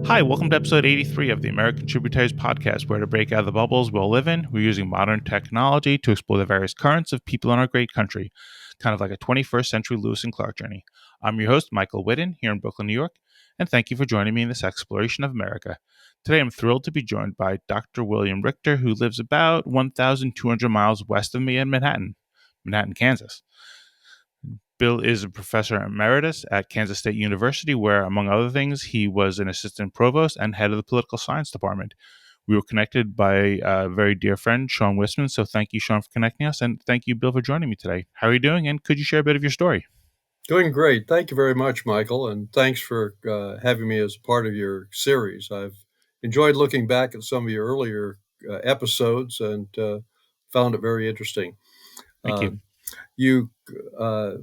Hi, welcome to episode 83 of the American Tributaries Podcast, where to break out of the bubbles we all live in, we're using modern technology to explore the various currents of people in our great country, kind of like a 21st century Lewis and Clark journey. I'm your host, Michael Whitten, here in Brooklyn, New York, and thank you for joining me in this exploration of America. Today, I'm thrilled to be joined by Dr. William Richter, who lives about 1,200 miles west of me in Manhattan, Kansas. Bill is a professor emeritus at Kansas State University, where, among other things, he was an assistant provost and head of the political science department. We were connected by a very dear friend, Sean Wisman. So thank you, Sean, for connecting us. And thank you, Bill, for joining me today. How are you doing? And could you share a bit of your story? Doing great. Thank you very much, Michael. And thanks for having me as part of your series. I've enjoyed looking back at some of your earlier episodes and found it very interesting. Thank Uh, you. you, uh,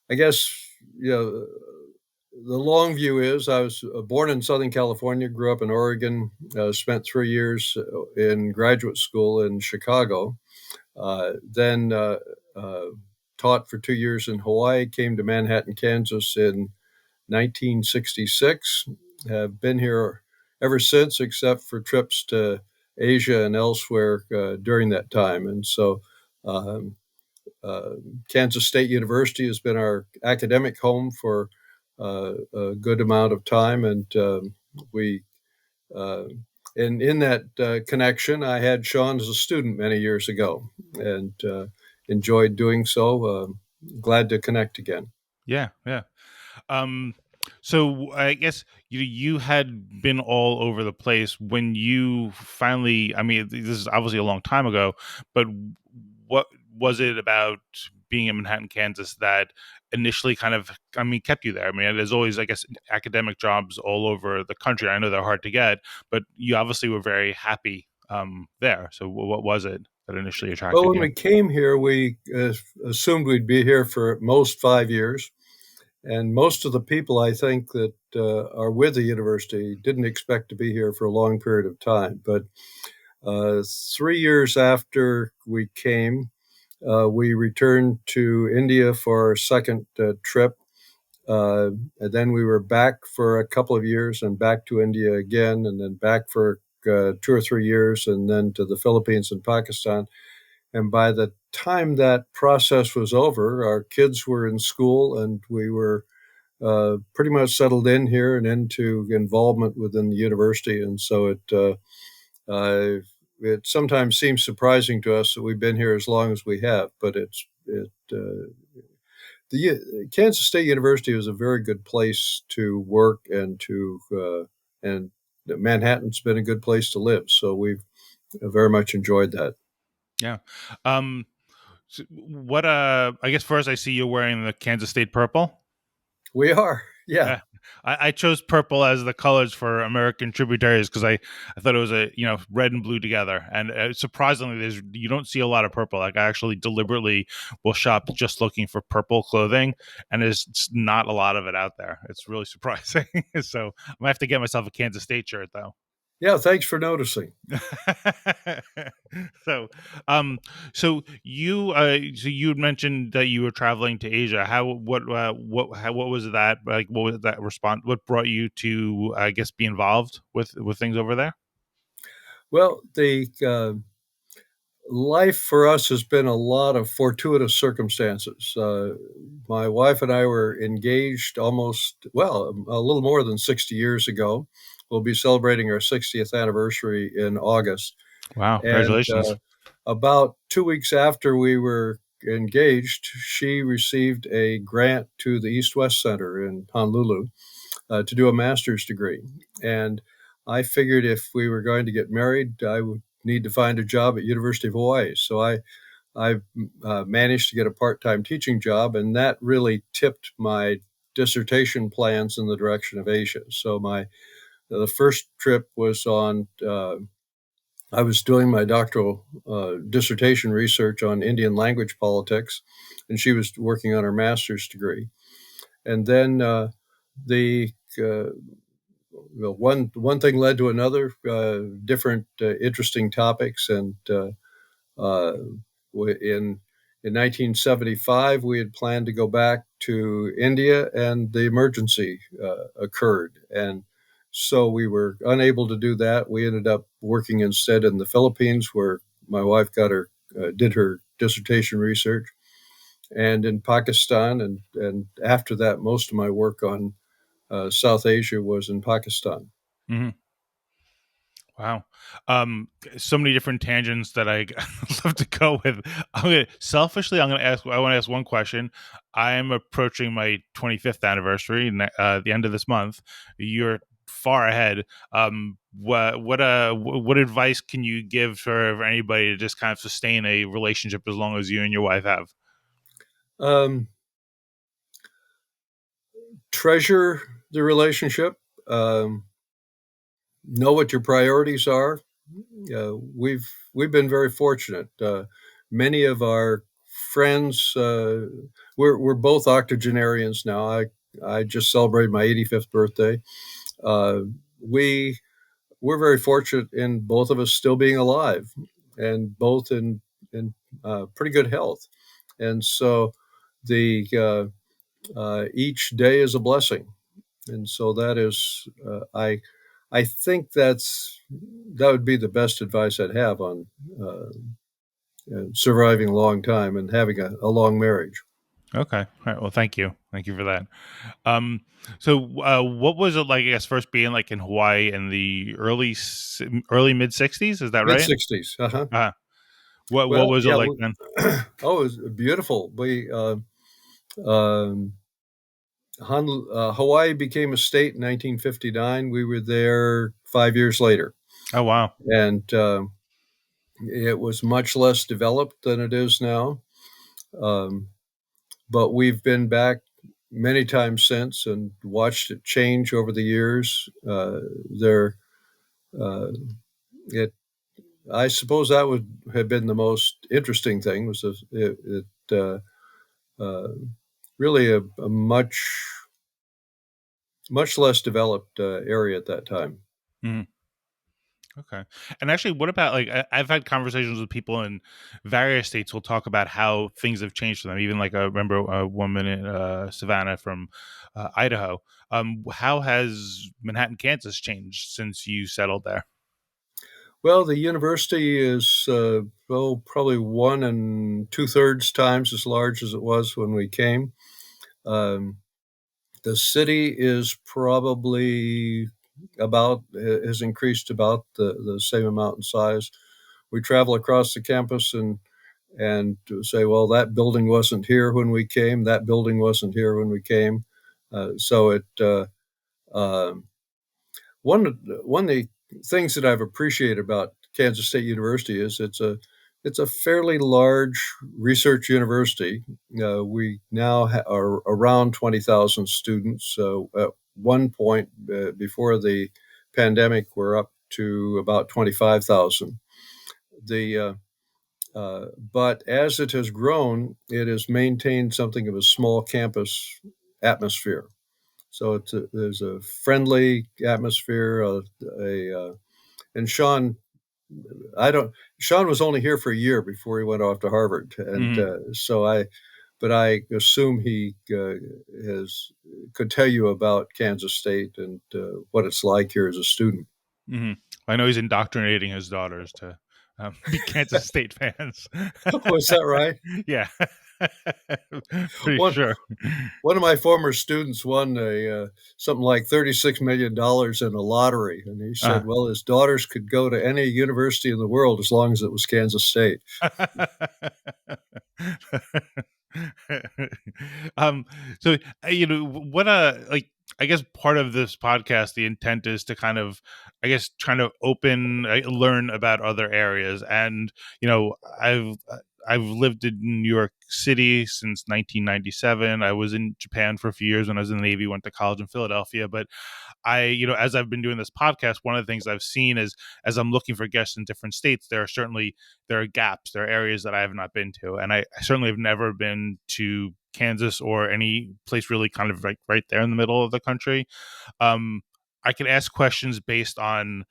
I guess, you know, the long view is I was born in Southern California, grew up in Oregon, spent 3 years in graduate school in Chicago, then taught for 2 years in Hawaii, came to Manhattan, Kansas in 1966. Have been here ever since, except for trips to Asia and elsewhere during that time. And so um, uh, Kansas State University has been our academic home for a good amount of time. And we uh, and in that connection, I had Sean as a student many years ago and enjoyed doing so. Glad to connect again. Yeah, yeah. Um, so I guess you had been all over the place when you finally. I mean, this is obviously a long time ago, but what was it about being in Manhattan, Kansas, that initially kind of, I mean, kept you there? I mean, there's always, I guess, academic jobs all over the country. I know they're hard to get, but you obviously were very happy there. So what was it that initially Well, attracted when you? we came here, we assumed we'd be here for at most 5 years. And most of the people, I think, that are with the university didn't expect to be here for a long period of time. But 3 years after we came, we returned to India for our second trip. And then we were back for a couple of years and back to India again, and then back for 2 or 3 years, and then to the Philippines and Pakistan. And by the time that process was over, our kids were in school and we were pretty much settled in here and into involvement within the university. And so it sometimes seems surprising to us that we've been here as long as we have, but the Kansas State University is a very good place to work and Manhattan's been a good place to live. So we've very much enjoyed that. Yeah. Um, so what? I guess first I see you wearing the Kansas State purple. We are, yeah. Yeah, I chose purple as the colors for American Tributaries because I thought it was a red and blue together, and surprisingly, you don't see a lot of purple. Like I actually deliberately will shop just looking for purple clothing, and there's not a lot of it out there. It's really surprising. So I might have to get myself a Kansas State shirt though. Yeah, thanks for noticing. so, um, so you had mentioned that you were traveling to Asia. What was that like? What was that response? What brought you to, I guess, be involved with things over there? Well, the life for us has been a lot of fortuitous circumstances. My wife and I were engaged a little more than 60 years ago. We'll be celebrating our 60th anniversary in August. Wow, And congratulations! about 2 weeks after we were engaged, she received a grant to the East West Center in Honolulu to do a master's degree. And I figured if we were going to get married, I would need to find a job at University of Hawaii. So I managed to get a part-time teaching job, and that really tipped my dissertation plans in the direction of Asia. So the first trip was on. I was doing my doctoral dissertation research on Indian language politics, and she was working on her master's degree. And then the one thing led to another, different interesting topics, and uh, in 1975 we had planned to go back to India, and the emergency occurred, and So we were unable to do that. We ended up working instead in the Philippines, where my wife did her dissertation research, and in Pakistan. And after that, most of my work on South Asia was in Pakistan. Hmm. Wow. So many different tangents that I love to go with. Selfishly, I want to ask one question. I'm approaching my 25th anniversary, the end of this month. You're far ahead. What advice can you give for anybody to just kind of sustain a relationship as long as you and your wife have? Um, Treasure the relationship. Um, know what your priorities are. We've been very fortunate. Many of our friends, we're both octogenarians now. I just celebrated my 85th birthday. Uh, we we're very fortunate in both of us still being alive, and both in pretty good health. And so the each day is a blessing. And so that is I think that would be the best advice I'd have on uh, surviving a long time and having a long marriage. Okay. All right. Well, thank you. Thank you for that. Um, what was it like? I guess first being like in Hawaii in the early mid '60s. Is that Mid right? 60s. Uh-huh. Uh, what Well, was it yeah. like then? Oh, it was beautiful. Um, Hawaii became a state in 1959. We were there 5 years later, Oh wow. and it was much less developed than it is now. Um, but we've been back many times since and watched it change over the years. There, uh, it. I suppose that would have been the most interesting thing. It uh, really a much less developed area at that time. Mhm. Okay. And actually, what about like I've had conversations with people in various states who'll talk about how things have changed for them. Even like I remember a woman in Savannah from Idaho. How has Manhattan, Kansas changed since you settled there? Well, the university is probably 1 2/3 times as large as it was when we came. Um, the city is probably about has increased about the same amount in size. We travel across the campus and to say, well, that building wasn't here when we came. That building wasn't here when we came. So it um, one of the things that I've appreciated about Kansas State University is it's a fairly large research university. We now are around 20,000 students. At one point before the pandemic, we're up to about 25,000. The But as it has grown, it has maintained something of a small campus atmosphere. So there's a friendly atmosphere. And I don't. Sean was only here for a year before he went off to Harvard, and Hmm. but I assume he has could tell you about Kansas State and what it's like here as a student. Hmm. I know he's indoctrinating his daughters to be Kansas State fans. Was that right? Yeah, pretty One sure. one of my former students won a something like $36 million in a lottery, and he Uh, said, "Well, his daughters could go to any university in the world as long as it was Kansas State." um so what like I guess part of this podcast, the intent is to kind of, I guess, trying to learn about other areas. And I've lived in New York City since 1997. I was in Japan for a few years when I was in the Navy, went to college in Philadelphia. But as I've been doing this podcast, one of the things I've seen is, as I'm looking for guests in different states, there are gaps, there are areas that I have not been to, and I certainly have never been to Kansas or any place really kind of like right there in the middle of the country. Um, I can ask questions based on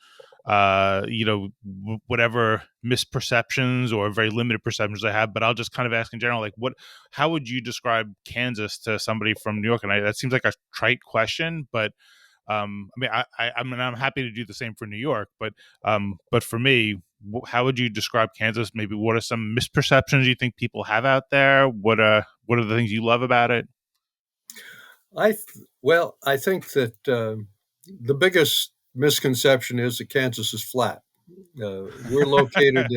whatever misperceptions or very limited perceptions I have, but I'll just kind of ask in general, like, how would you describe Kansas to somebody from New York? And that seems like a trite question, but I mean, I'm happy to do the same for New York, but for me, how would you describe Kansas? Maybe what are some misperceptions you think people have out there? What are the things you love about it? I think that the biggest misconception is that Kansas is flat. We're located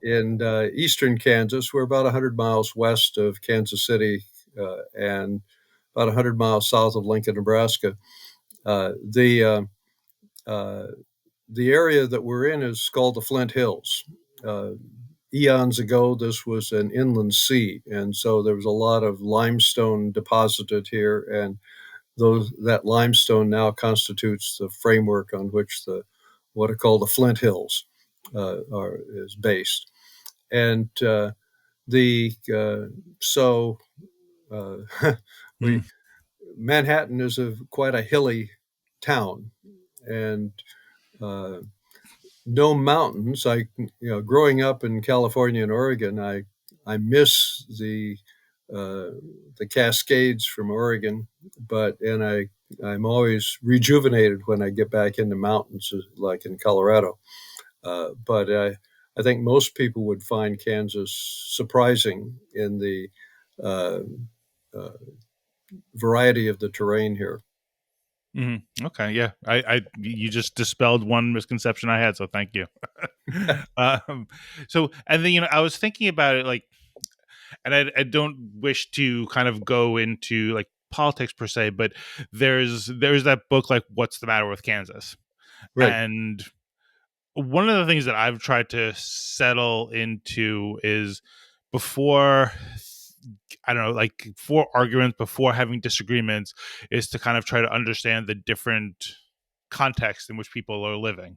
in eastern Kansas. We're about 100 miles west of Kansas City and about 100 miles south of Lincoln, Nebraska. Uh, the uh, uh, the area that we're in is called the Flint Hills. Uh, Eons ago, this was an inland sea, and so there was a lot of limestone deposited here, and that limestone now constitutes the framework on which the what are called the Flint Hills is based. And the so we Mm, Manhattan is quite a hilly town, and uh, no mountains. Growing up in California and Oregon, I miss the Cascades from Oregon, I'm always rejuvenated when I get back into mountains, like in Colorado. But I think most people would find Kansas surprising in the uh, uh, variety of the terrain here. okay, yeah, you just dispelled one misconception I had, so thank you. um, so, and then I was thinking about it, like, and I don't wish to kind of go into like politics per se, but there's that book like "What's the Matter with Kansas," Right. and one of the things that I've tried to settle into is before I don't know, like before arguments, before having disagreements, is to kind of try to understand the different contexts in which people are living,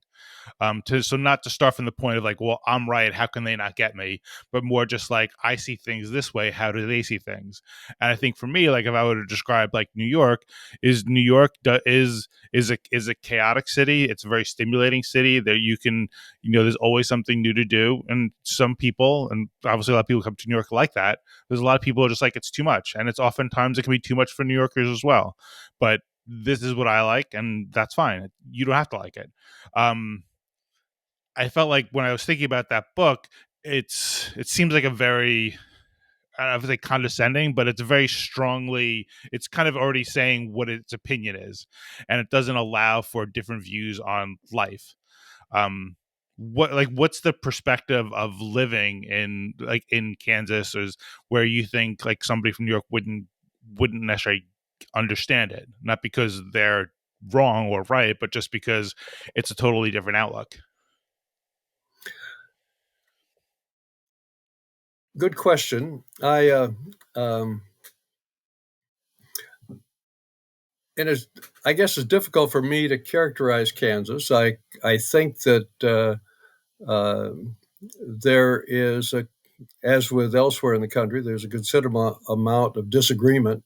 to so not to start from the point of like, well, I'm right, how can they not get me, but more just like, I see things this way, how do they see things? And I think for me, like if I were to describe like New York is a chaotic city. It's a very stimulating city that you can, there's always something new to do, and some people, and obviously a lot of people come to New York like that. There's a lot of people who are just like, it's too much, and it's oftentimes it can be too much for New Yorkers as well, but this is what I like, and that's fine. You don't have to like it. I felt like when I was thinking about that book, it seems like a very, I don't know if it's like condescending, but it's very strongly, it's kind of already saying what its opinion is, and it doesn't allow for different views on life. What's the perspective of living in Kansas, is where you think like somebody from New York wouldn't necessarily understand it, not because they're wrong or right, but just because it's a totally different outlook. Good question. Um, and I guess it's difficult for me to characterize Kansas. I think that uh, there is as with elsewhere in the country, there's a considerable amount of disagreement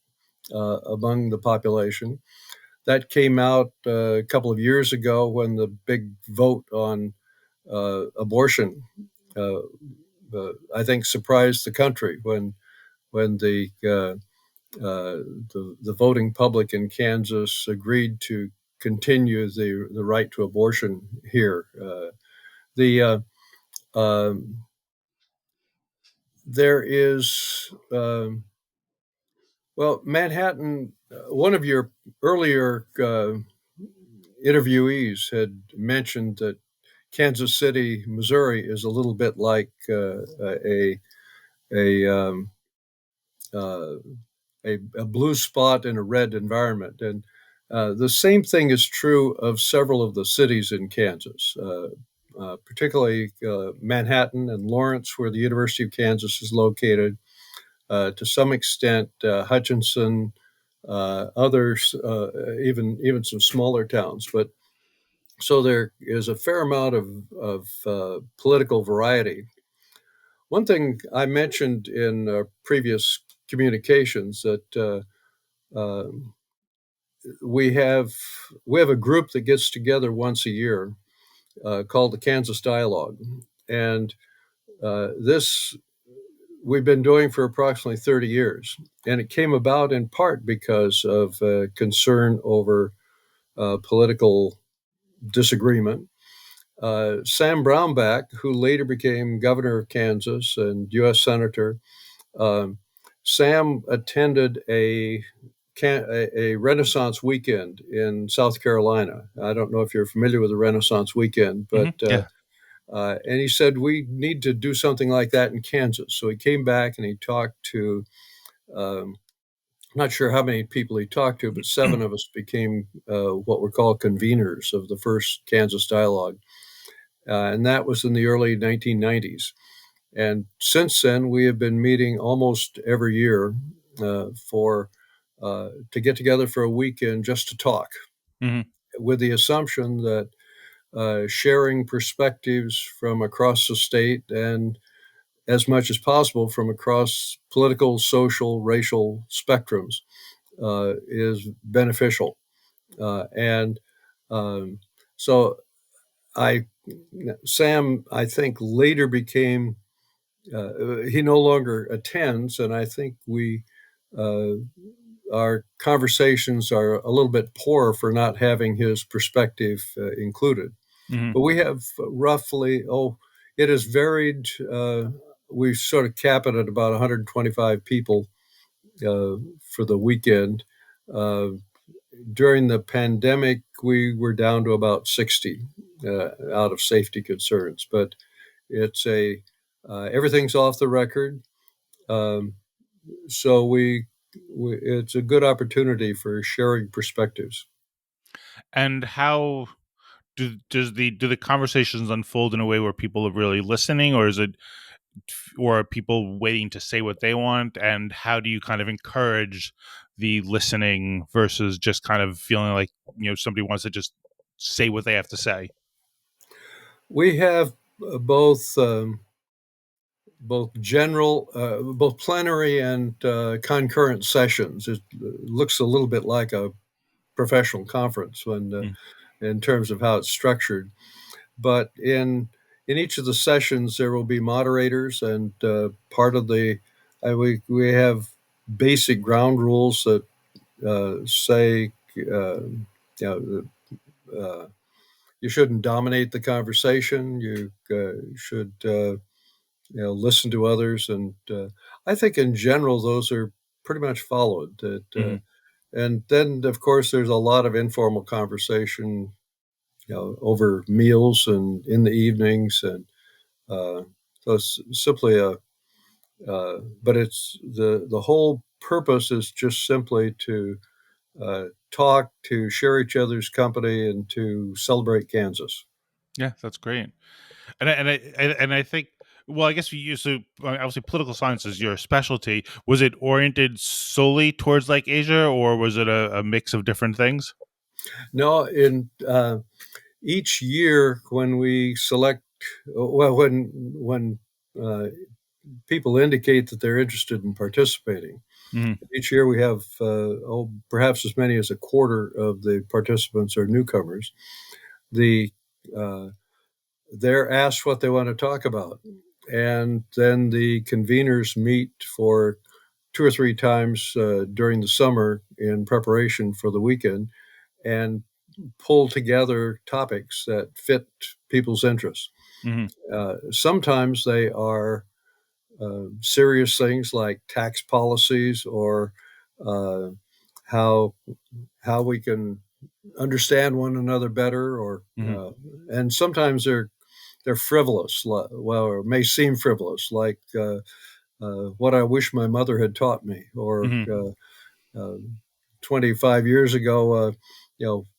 among the population. That came out a couple of years ago when the big vote on abortion, uh, I think, surprised the country when the voting public in Kansas agreed to continue the right to abortion here. The um, There is Manhattan. One of your earlier interviewees had mentioned that Kansas City, Missouri, is a little bit like a, um, uh, a blue spot in a red environment. And the same thing is true of several of the cities in Kansas, particularly Manhattan and Lawrence, where the University of Kansas is located. To some extent, Hutchinson, others, even some smaller towns. But so there is a fair amount of political variety. One thing I mentioned in previous communications that we have we have a group that gets together once a year called the Kansas Dialogue, and this we've been doing for approximately 30 years, and it came about in part because of concern over political disagreement. Sam Brownback, who later became governor of Kansas and U.S. Senator, um, Sam attended a Renaissance weekend in South Carolina. I don't know if you're familiar with the Renaissance weekend, but Yeah. and he said we need to do something like that in Kansas. So he came back and he talked to. Um, not sure how many people he talked to, but seven of us became what were called conveners of the first Kansas Dialogue, and that was in the early 1990s. And since then, we have been meeting almost every year for to get together for a weekend just to talk, Hmm. with the assumption that sharing perspectives from across the state and as much as possible from across political, social, racial spectrums is beneficial. And so I, Sam, I think later became he no longer attends, and I think we uh, our conversations are a little bit poor for not having his perspective included. Hmm. But we have roughly it has varied. We sort of cap it at about 125 people for the weekend. Uh, During the pandemic, we were down to about 60 out of safety concerns, but it's a everything's off the record. Um, so it's a good opportunity for sharing perspectives. And how do the conversations unfold in a way where people are really listening, or is it, or are people waiting to say what they want? And how do you kind of encourage the listening versus just kind of feeling like, somebody wants to just say what they have to say? We have both both plenary and concurrent sessions. It looks a little bit like a professional conference Mm. in terms of how it's structured. But in each of the sessions, there will be moderators, and part of the we have basic ground rules that say you you shouldn't dominate the conversation. You should listen to others, and I think in general those are pretty much followed. Hmm. And then of course there's a lot of informal conversation, over meals and in the evenings, and uh, so it's simply but it's the whole purpose is just simply to talk, to share each other's company, and to celebrate Kansas. Yeah, that's great. And I think, well, I guess you used to, obviously political science is your specialty. Was it oriented solely towards like Asia, or was it a mix of different things? No, in each year when we select, well, when uh, people indicate that they're interested in participating, Hmm. each year we have perhaps as many as a quarter of the participants are newcomers. The uh, they're asked what they want to talk about, and then the conveners meet for two or three times during the summer in preparation for the weekend and pull together topics that fit people's interests. Hmm. Sometimes they are serious things like tax policies or uh, how how we can understand one another better, or Hmm. and sometimes they're frivolous, well, or may seem frivolous, like what I wish my mother had taught me, or Hmm. 25 years ago,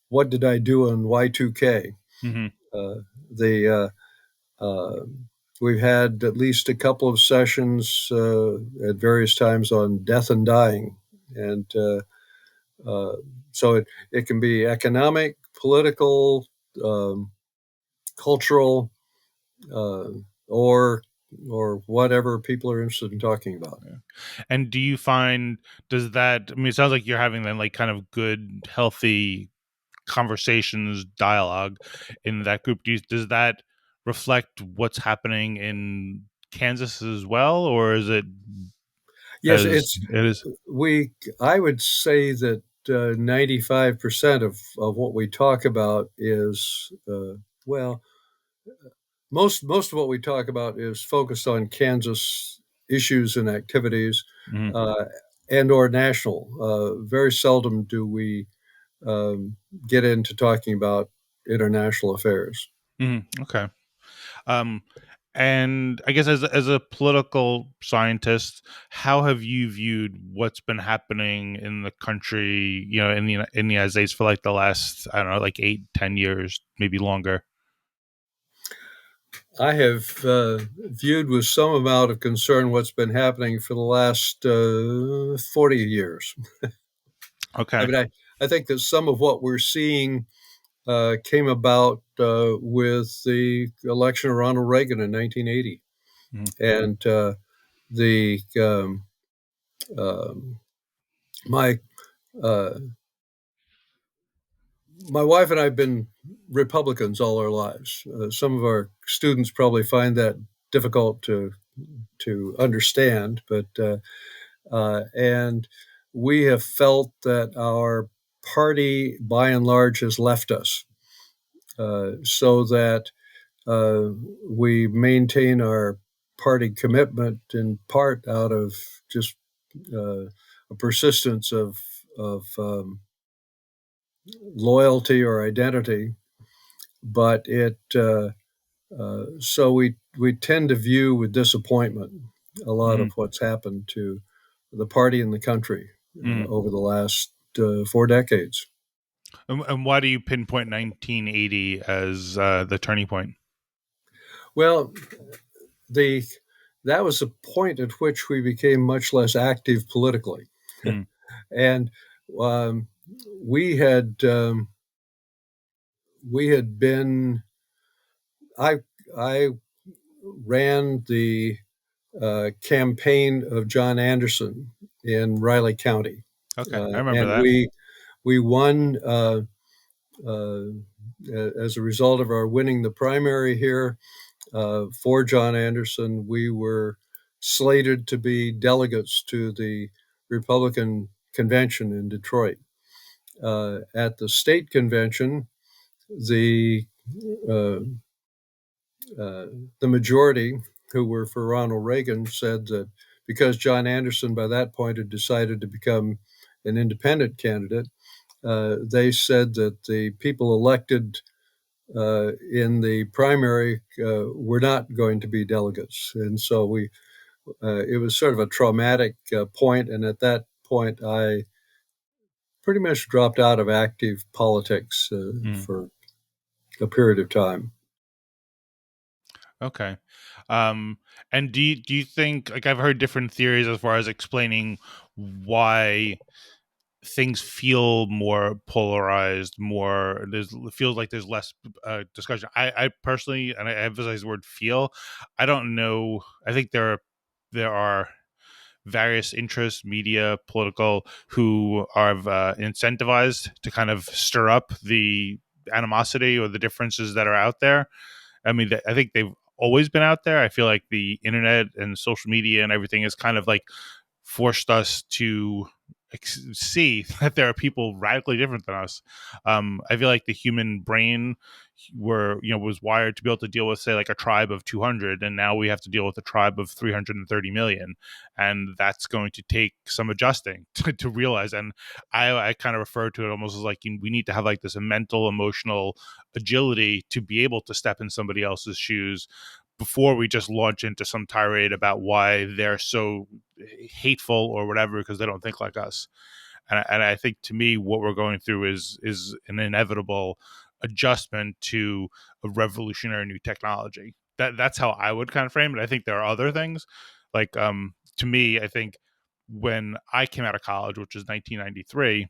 what did I do in Y2K? Hmm. Uh, the We've had at least a couple of sessions at various times on death and dying, and uh, so it can be economic, political, um, cultural, uh, or whatever people are interested in talking about. And do you find, does that, I mean, it sounds like you're having then like kind of good, healthy conversations, dialogue in that group. Does that reflect what's happening in Kansas as well, or is it Yes, as it's it is? we. I would say that. 95% of what we talk about is, well, most of what we talk about is focused on Kansas issues and activities, Mm-hmm. uh, and or national. Very seldom do we um, get into talking about international affairs. Mm-hmm. Okay. Um, and I guess as a political scientist, how have you viewed what's been happening in the country, in the United States for like the last, I don't know, like 8, 10 years, maybe longer? I have viewed with some amount of concern what's been happening for the last 40 years. I Okay. mean, I think that some of what we're seeing came about with the election of Ronald Reagan in 1980. Mm-hmm. And the um, my uh, my wife and I have been Republicans all our lives. Some of our students probably find that difficult to understand, but and we have felt that our party, by and large, has left us, so that uh, we maintain our party commitment in part out of just a persistence of loyalty or identity, but it so we tend to view with disappointment a lot Mm-hmm. of what's happened to the party and the country Mm-hmm. over the last 4 decades. And why do you pinpoint 1980 as the turning point? Well, the that was a point at which we became much less active politically, Mm-hmm. and um, we had um, we had been I I ran the campaign of John Anderson in Riley County, Okay, I remember and that. we won uh, as a result of our winning the primary here for John Anderson. We were slated to be delegates to the Republican convention in Detroit. At the state convention, the uh, uh, the majority, who were for Ronald Reagan, said that because John Anderson by that point had decided to become an independent candidate, they said that the people elected in the primary were not going to be delegates, and so it was sort of a traumatic point. And at that point, I pretty much dropped out of active politics Mm. for a period of time. Okay. Um, and do you think, like, I've heard different theories as far as explaining why things feel more polarized, more there's it feels like there's less discussion. I personally, and I emphasize the word feel, I don't know. I think there are various interests, media, political, who are incentivized to kind of stir up the animosity or the differences that are out there. I mean, I think they've always been out there. I feel like the internet and social media and everything has kind of like forced us to see that there are people radically different than us. I feel like the human brain was wired to be able to deal with, say, like a tribe of 200, and now we have to deal with a tribe of 330 million, and that's going to take some adjusting to realize. And I kind of refer to it almost as like we need to have like this mental, emotional agility to be able to step in somebody else's shoes before we just launch into some tirade about why they're so hateful or whatever because they don't think like us. And I think, to me, what we're going through is an inevitable adjustment to a revolutionary new technology. That's how I would kind of frame it. I think there are other things, like, to me, I think when I came out of college, which is 1993,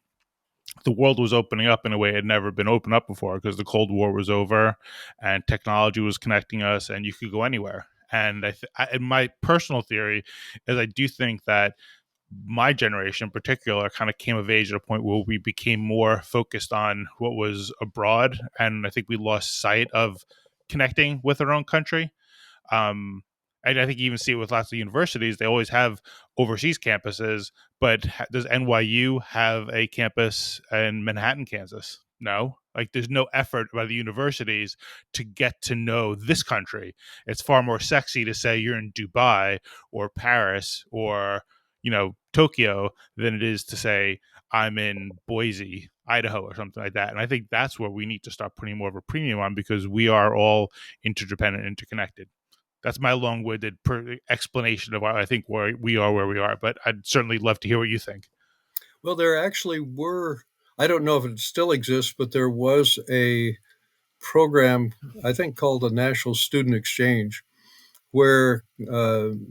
the world was opening up in a way it had never been opened up before because the Cold War was over and technology was connecting us, and you could go anywhere. And and my personal theory is I do think that my generation in particular kind of came of age at a point where we became more focused on what was abroad, and I think we lost sight of connecting with our own country. Um, And I think you even see it with lots of universities. They always have overseas campuses, but does NYU have a campus in Manhattan, Kansas? No. Like, there's no effort by the universities to get to know this country. It's far more sexy to say you're in Dubai or Paris or, Tokyo than it is to say I'm in Boise, Idaho, or something like that. And I think that's where we need to start putting more of a premium on, because we are all interdependent, interconnected. That's my long-winded explanation of why I think where we are. But I'd certainly love to hear what you think. Well, there actually were, I don't know if it still exists, but there was a program, I think, called the National Student Exchange, where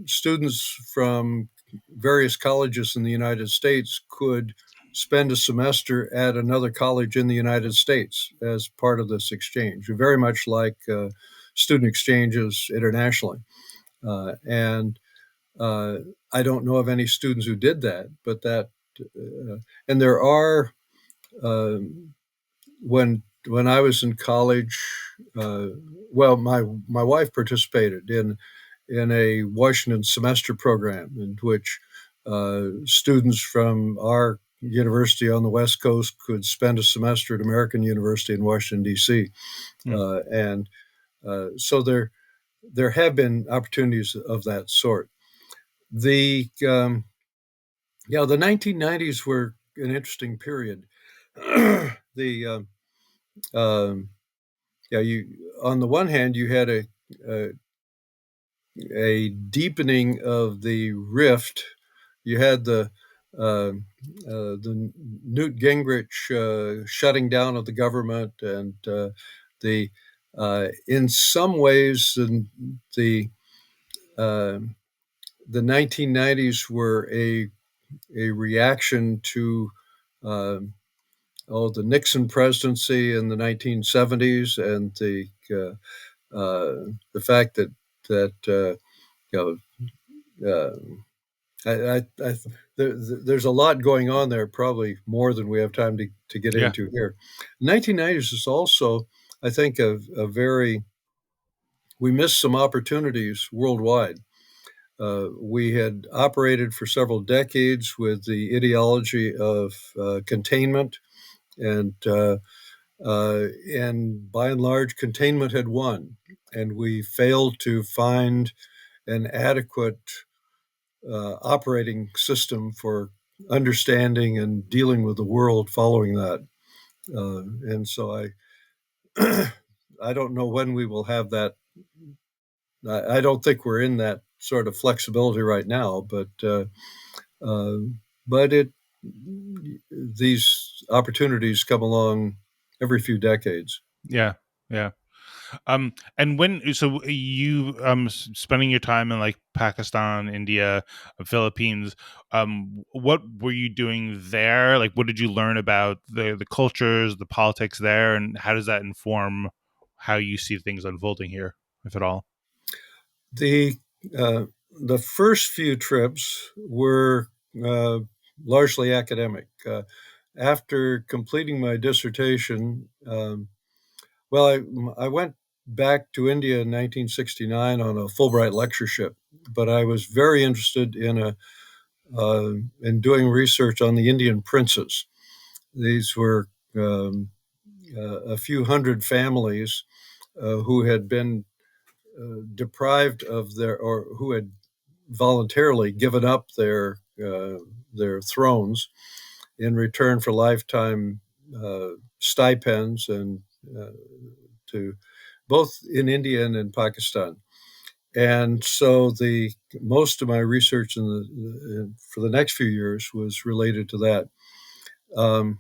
students from various colleges in the United States could spend a semester at another college in the United States as part of this exchange, very much like student exchanges internationally. And I don't know of any students who did that, but and there are, um, when I was in college, uh, well, my wife participated in a Washington semester program in which students from our university on the West Coast could spend a semester at American University in Washington D.C. Hmm. And so there have been opportunities of that sort. The the 1990s were an interesting period. the um, yeah you On the one hand you had a a deepening of the rift. You had the Newt Gingrich shutting down of the government, and the in some ways uh, the 1990s were a reaction to um, the Nixon presidency in the 1970s, and the fact that you uh, I there's a lot going on there, probably more than we have time to get Yeah. into here. 1990s is also, I think, a very, we missed some opportunities worldwide. We had operated for several decades with the ideology of containment, and and by and large, containment had won, and we failed to find an adequate operating system for understanding and dealing with the world following that. And so I don't know when we will have that. I don't think we're in that sort of flexibility right now, uh, but these opportunities come along every few decades. Yeah. Yeah. And when so you spending your time in like Pakistan, India, Philippines, what were you doing there? Like, what did you learn about the cultures, the politics there, and how does that inform how you see things unfolding here, if at all? The uh, the first few trips were uh, largely academic. After completing my dissertation, well, I went back to India in 1969 on a Fulbright lectureship, but I was very interested in doing research on the Indian princes. These were a few hundred families who had been deprived of or who had voluntarily given up their thrones in return for lifetime stipends and uh, to both in India and in Pakistan. And so the most of my research for the next few years was related to that. Um,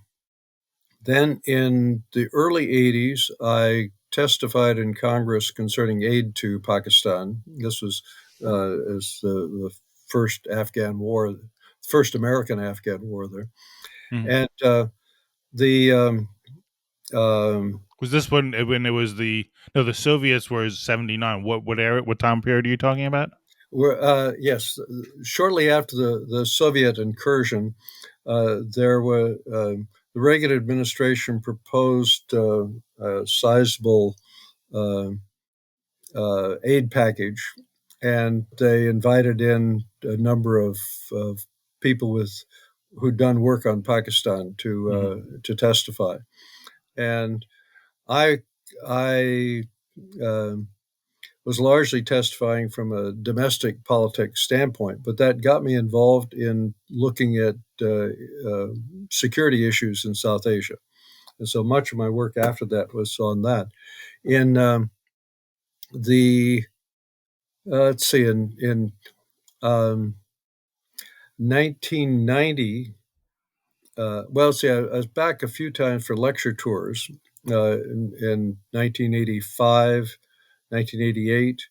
then in the early 80s, I testified in Congress concerning aid to Pakistan. This was as the first Afghan war, first American Afghan war there. Mhm. And the um, Was this when it was the Soviets were 79? What era, what time period are you talking about? yes, shortly after the Soviet incursion, there were the Reagan administration proposed a sizable uh, aid package, and they invited in a number of people who'd done work on Pakistan Hmm. to testify. And I I um was largely testifying from a domestic politics standpoint, but that got me involved in looking at uh, security issues in South Asia. And so much of my work after that was on that. In the let's see, in um, 1990, well, see, I was back a few times for lecture tours in 1985, 1988.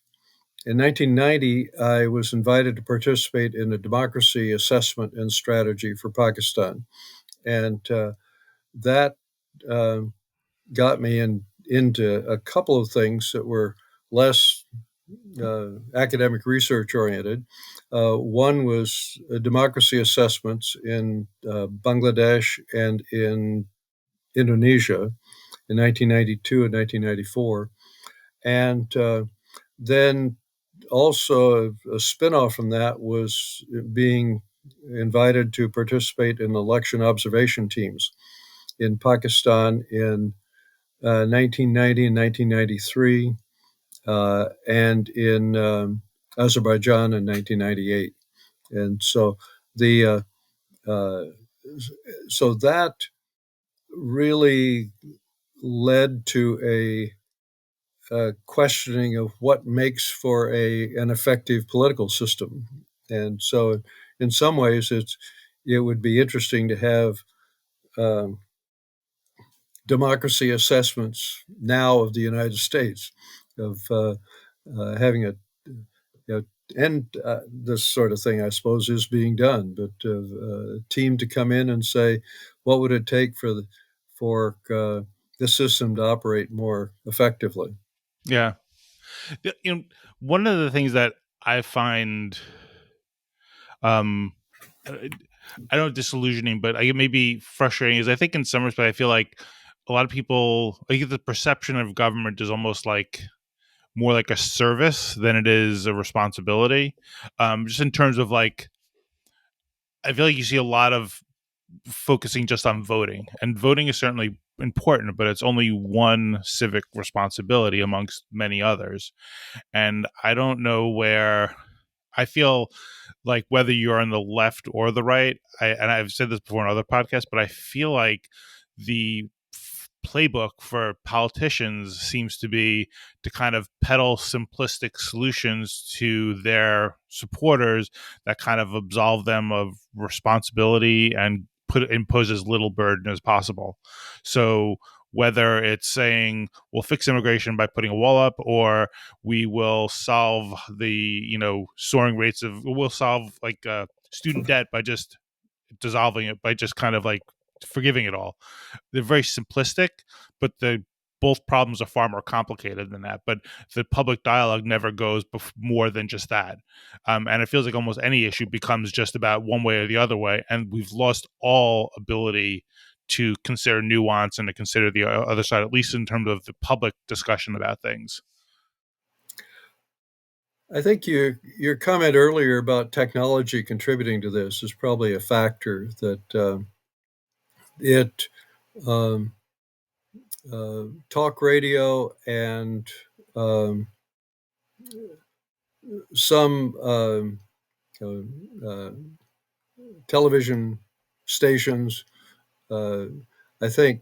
In 1990, I was invited to participate in a democracy assessment and strategy for Pakistan. And that uh, got me into a couple of things that were less academic research oriented. One was democracy assessments in Bangladesh and in Indonesia in 1992 and 1994. And then also a spinoff from that was being invited to participate in election observation teams in Pakistan in 1990 and 1993, and in Azerbaijan in 1998. And so the uh, so that really led to a questioning of what makes for an effective political system. And so, in some ways, it would be interesting to have um, democracy assessments now of the United States, of having and this sort of thing, I suppose, is being done. But a team to come in and say, what would it take for the system to operate more effectively? Yeah. You know, one of the things that I find, um, I don't know, disillusioning, but I get maybe frustrating is I think in some respects I feel like a lot of people, I get the perception of government is almost like more like a service than it is a responsibility. Just in terms of like, I feel like you see a lot of focusing just on voting, and voting is certainly important, but it's only one civic responsibility amongst many others. And I don't know where I feel like whether you're on the left or the right, and I've said this before in other podcasts, but I feel like the playbook for politicians seems to be to kind of peddle simplistic solutions to their supporters that kind of absolve them of responsibility and impose as little burden as possible. So whether it's saying we'll fix immigration by putting a wall up, or we will solve the soaring rates of we'll solve like student debt by just dissolving it, by just kind of like forgiving it all. They're very simplistic, but the both problems are far more complicated than that. But the public dialogue never goes more than just that, and it feels like almost any issue becomes just about one way or the other way, and we've lost all ability to consider nuance and to consider the other side, at least in terms of the public discussion about things. I think your comment earlier about technology contributing to this is probably a factor that it um, talk radio and um, some uh, television stations. Uh, I think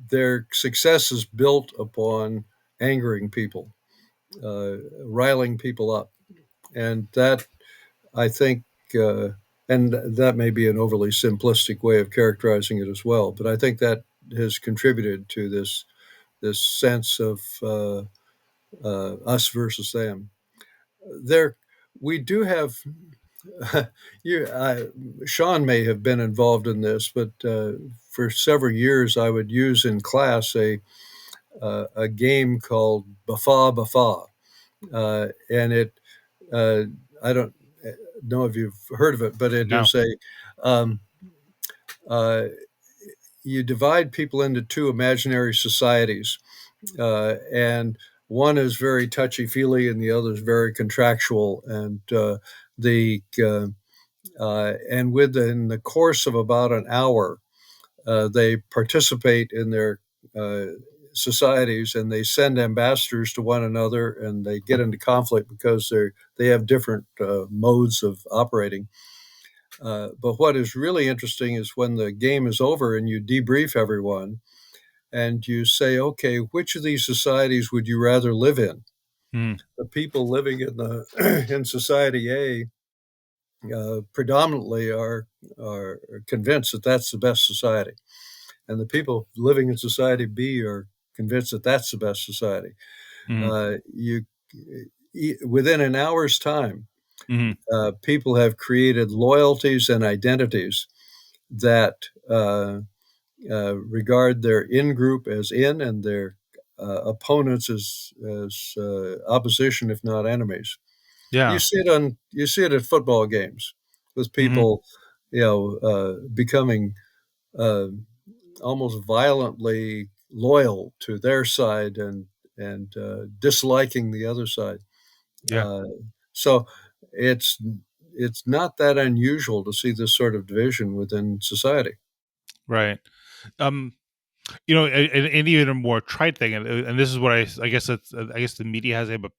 their success is built upon angering people, riling people up, and that I think, and that may be an overly simplistic way of characterizing it as well, but I think that has contributed to this sense of us versus them. There, we do have. Sean may have been involved in this, but for several years I would use in class a game called Bafa Bafa, and it I don't know if you've heard of it, but it No. is um, uh, you divide people into two imaginary societies, and one is very touchy feely and the other is very contractual. The and within the course of about an hour, they participate in their uh, societies and they send ambassadors to one another and they get into conflict because they have different modes of operating. But what is really interesting is when the game is over and you debrief everyone and you say, okay, which of these societies would you rather live in? Mm. The people living in the in society A predominantly are convinced that that's the best society, and the people living in society B are convinced that that's the best society. Mm. You within an hour's time, Mm. people have created loyalties and identities that regard their in group as in and their opponents as opposition, if not enemies. Yeah. You see it at football games with Mm. people, becoming uh, almost violently loyal to their side and disliking the other side. Yeah. Uh, so it's it's not that unusual to see this sort of division within society. Right. Um, and even a more trite thing, and this is what I guess that's I guess the media has a but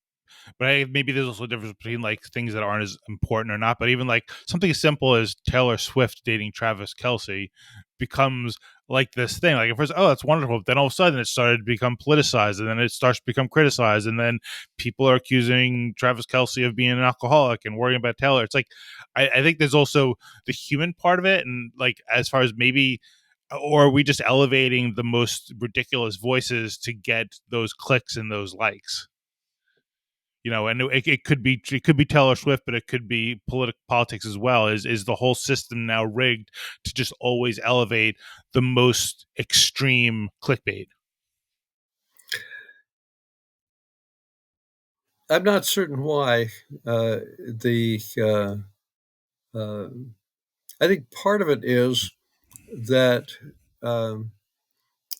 maybe there's also a difference between like things that aren't as important or not. But even like something as simple as Taylor Swift dating Travis Kelsey becomes like this thing. Like at first, oh, that's wonderful. Then all of a sudden, it started to become politicized, and then it starts to become criticized, and then people are accusing Travis Kelsey of being an alcoholic and worrying about Taylor. It's like I think there's also the human part of it, and like as far as maybe. Or are we just elevating the most ridiculous voices to get those clicks and those likes? And it could be Taylor Swift, but it could be politics as well. Is the whole system now rigged to just always elevate the most extreme clickbait? I'm not certain why. The uh, I think part of it is that um,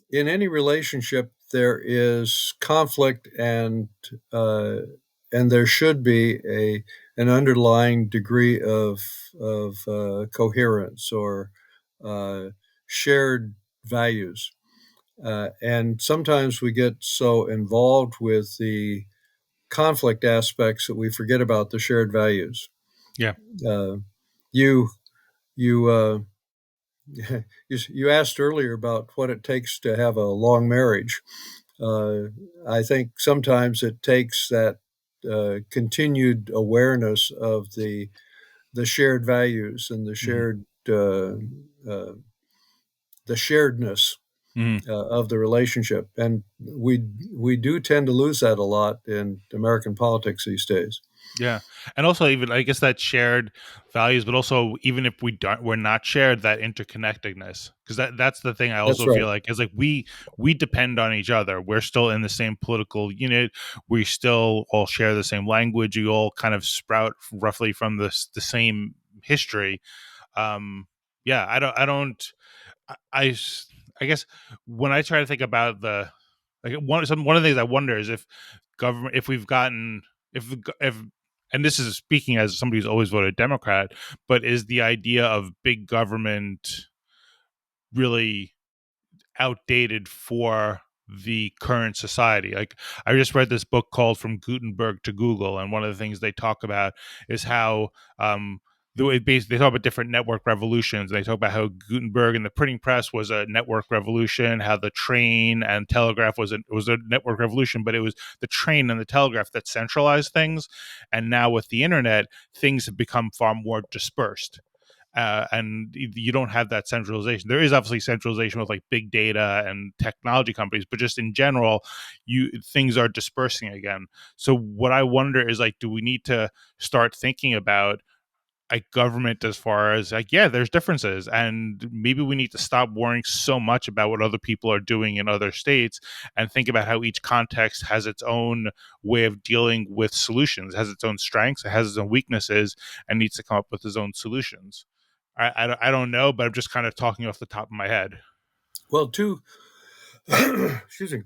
in any relationship there is conflict uh, and there should be a an underlying degree of coherence or uh, shared values. And sometimes we get so involved with the conflict aspects that we forget about the shared values. Yeah. Uh, you you you asked earlier about what it takes to have a long marriage. Uh, I think sometimes it takes that continued awareness of the shared values and Hmm. uh, the sharedness Hmm. of the relationship, and we do tend to lose that a lot in American politics these days. Yeah, and also even I guess that shared values, but also even if we're not shared, that interconnectedness, because that's the thing I That's also right. feel like is like we depend on each other. We're still in the same political unit. We still all share the same language. We all kind of sprout roughly from the same history. Um, yeah, I I guess when I try to think about one of the things I wonder is if government if we've gotten if and this is speaking as somebody who's always voted Democrat, but is the idea of big government really outdated for the current society? Like I just read this book called From Gutenberg to Google, and one of the things they talk about is how the way basically they talk about different network revolutions. They talk about how Gutenberg and the printing press was a network revolution, how the train and telegraph was a network revolution, but it was the train and the telegraph that centralized things. And now with the internet, things have become far more dispersed, and you don't have that centralization. There is obviously centralization with like big data and technology companies, but just in general, you things are dispersing again. So what I wonder is like, do we need to start thinking about like government as far as like, yeah, there's differences, and maybe we need to stop worrying so much about what other people are doing in other states and think about how each context has its own way of dealing with solutions, has its own strengths, it has its own weaknesses, and needs to come up with its own solutions. I don't know, but I'm just kind of talking off the top of my head. Well, two excuse me,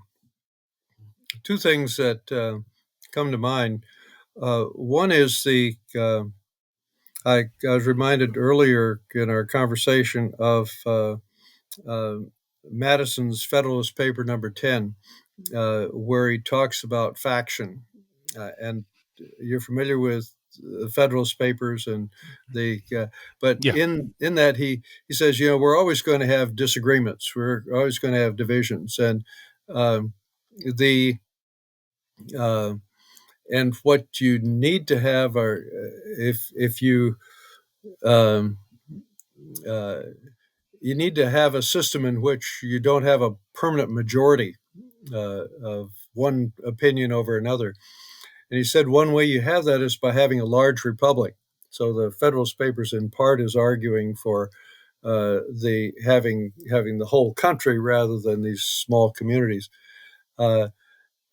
two things that come to mind. One is I was reminded earlier in our conversation of uh, Madison's Federalist paper number 10, where he talks about faction. And you're familiar with the Federalist Papers and the, but Yeah. in that he says, we're always going to have disagreements. We're always going to have divisions, um, the uh, and what you need to have are if um, uh, you need to have a system in which you don't have a permanent majority of one opinion over another. And he said one way you have that is by having a large republic. So the Federalist Papers, in part, is arguing for the having the whole country rather than these small communities. Uh,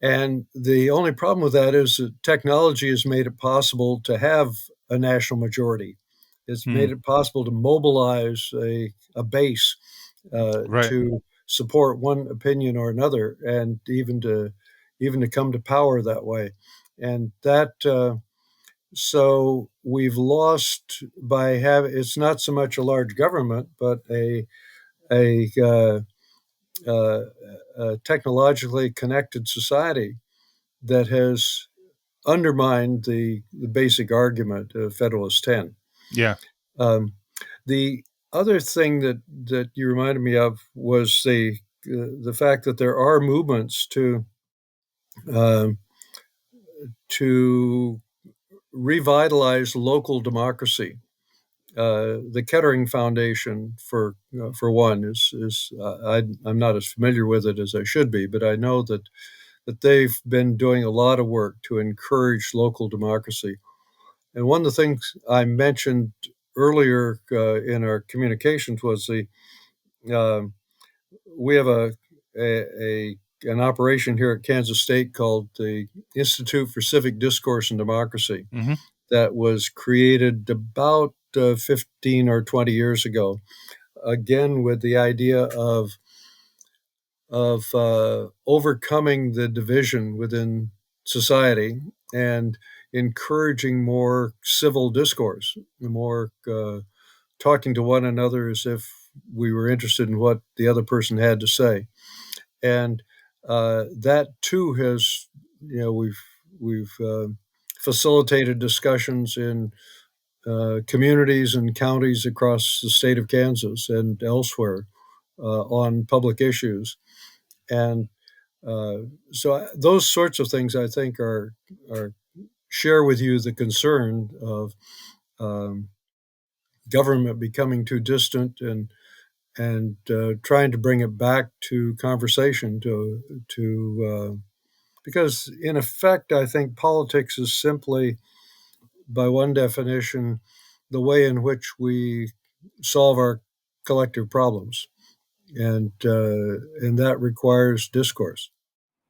and the only problem with that is that technology has made it possible to have a national majority. It's Hmm. made it possible to mobilize a base Right. to support one opinion or another, and even to come to power that way. And that so we've lost by having it's not so much a large government, but a, uh, a technologically connected society that has undermined the basic argument of Federalist 10. Yeah. Um, the other thing that you reminded me of was the fact that there are movements um, to revitalize local democracy. The Kettering Foundation, for one, I'm not as familiar with it as I should be, but I know that they've been doing a lot of work to encourage local democracy. And one of the things I mentioned earlier in our communications was uh, we have a an operation here at Kansas State called the Institute for Civic Discourse and Democracy Hmm. that was created about 15 or 20 years ago, again with the idea of overcoming the division within society and encouraging more civil discourse, more talking to one another as if we were interested in what the other person had to say. And that too has, we've facilitated discussions in communities and counties across the state of Kansas and elsewhere on public issues. And uh, those sorts of things, I think, are share with you the concern of um, government becoming too distant and trying to bring it back to conversation to because in effect, I think politics is simply, by one definition, the way in which we solve our collective problems, and that requires discourse.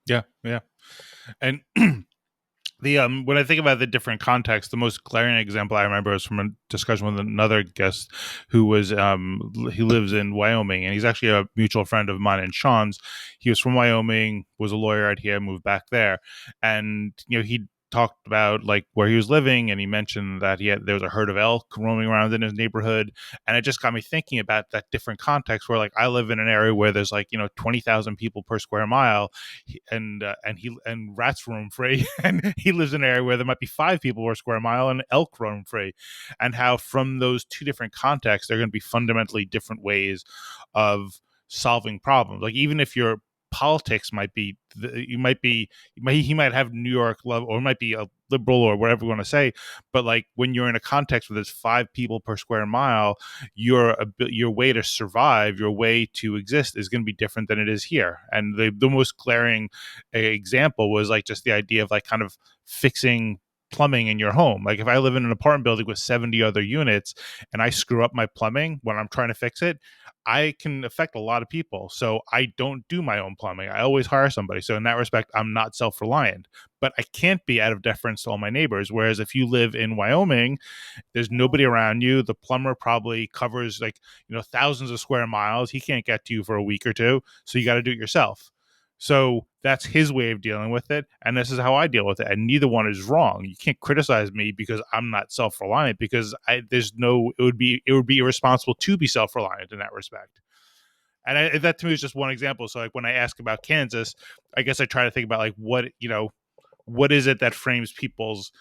Yeah. Yeah. And the when I think about the different contexts, the most glaring example I remember is from a discussion with another guest who was he lives in Wyoming, and he's actually a mutual friend of mine and Sean's. He was from Wyoming, was a lawyer out here, moved back there, and he talked about like where he was living, and he mentioned that there was a herd of elk roaming around in his neighborhood, and it just got me thinking about that different context where like I live in an area where there's like 20,000 people per square mile, and rats roam free, and he lives in an area where there might be 5 people per square mile and elk roam free, and how from those two different contexts, they're going to be fundamentally different ways of solving problems. Like even if your politics might be, he might have New York love, or it might be a liberal or whatever you want to say, but like when you're in a context where there's 5 people per square mile, your way to survive, your way to exist is going to be different than it is here. And the most glaring example was like just the idea of like kind of fixing plumbing in your home. Like if I live in an apartment building with 70 other units and I screw up my plumbing when I'm trying to fix it, I can affect a lot of people. So I don't do my own plumbing. I always hire somebody. So in that respect, I'm not self-reliant, but I can't be out of deference to all my neighbors. Whereas if you live in Wyoming, there's nobody around you. The plumber probably covers like, thousands of square miles. He can't get to you for a week or two. So you got to do it yourself. So that's his way of dealing with it, and this is how I deal with it. And neither one is wrong. You can't criticize me because I'm not self-reliant. Because there's no, it would be irresponsible to be self-reliant in that respect. And that to me is just one example. So like when I ask about Kansas, I guess I try to think about like what is it that frames people's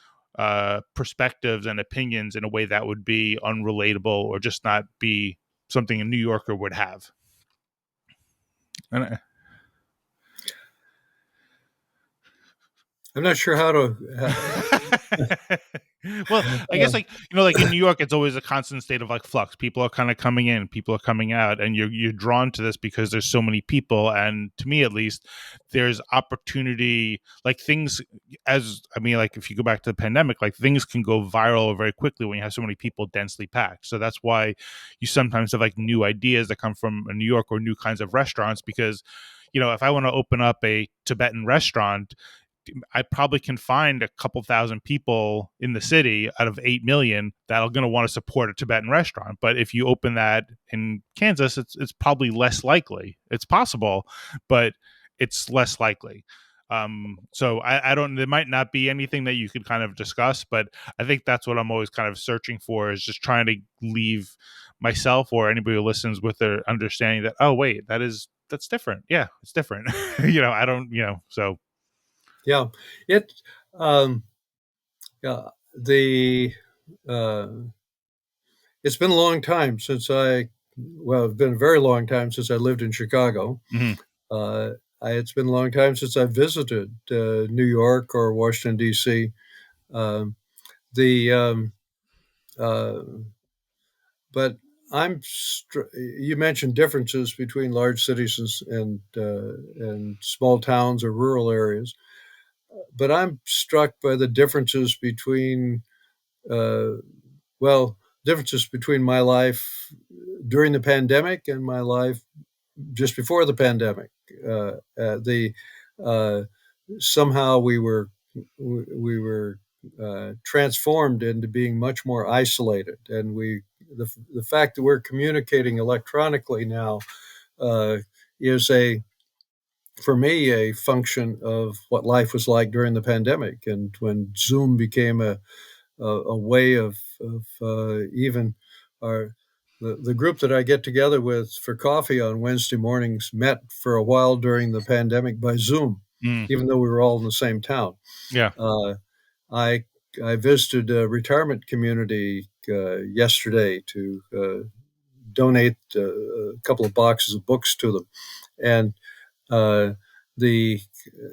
perspectives and opinions in a way that would be unrelatable or just not be something a New Yorker would have. And I'm not sure how to. well, I guess like like in New York, it's always a constant state of like flux. People are kind of coming in, people are coming out, and you're drawn to this because there's so many people. And to me, at least, there's opportunity. Like things, as I mean, like if you go back to the pandemic, like things can go viral very quickly when you have so many people densely packed. So that's why you sometimes have like new ideas that come from New York or new kinds of restaurants because. If I want to open up a Tibetan restaurant, I probably can find a couple thousand people in the city out of 8 million that are going to want to support a Tibetan restaurant. But if you open that in Kansas, it's probably less likely. It's possible, but it's less likely. So I don't, there might not be anything that you could kind of discuss, but I think that's what I'm always kind of searching for is just trying to leave myself or anybody who listens with their understanding that, oh, wait, that's different. Yeah, it's different. I don't, so. Yeah, it. Um, yeah, the. Uh, it's been a long time since I. Well, it's been a very long time since I lived in Chicago. Mhm. Uh, it's been a long time since I visited New York or Washington D.C. Um, the uh, but you mentioned differences between large cities and small towns or rural areas, but I'm struck by the differences between uh, well, differences between my life during the pandemic and my life just before the pandemic. The uh, Somehow we were transformed into being much more isolated, and the fact that we're communicating electronically now uh, is a for me a function of what life was like during the pandemic, and when Zoom became a way of even our the group that I get together with for coffee on Wednesday mornings met for a while during the pandemic by Zoom, Mm. even though we were all in the same town. Yeah. Uh, I I visited a retirement community yesterday to donate a couple of boxes of books to them, and uh, the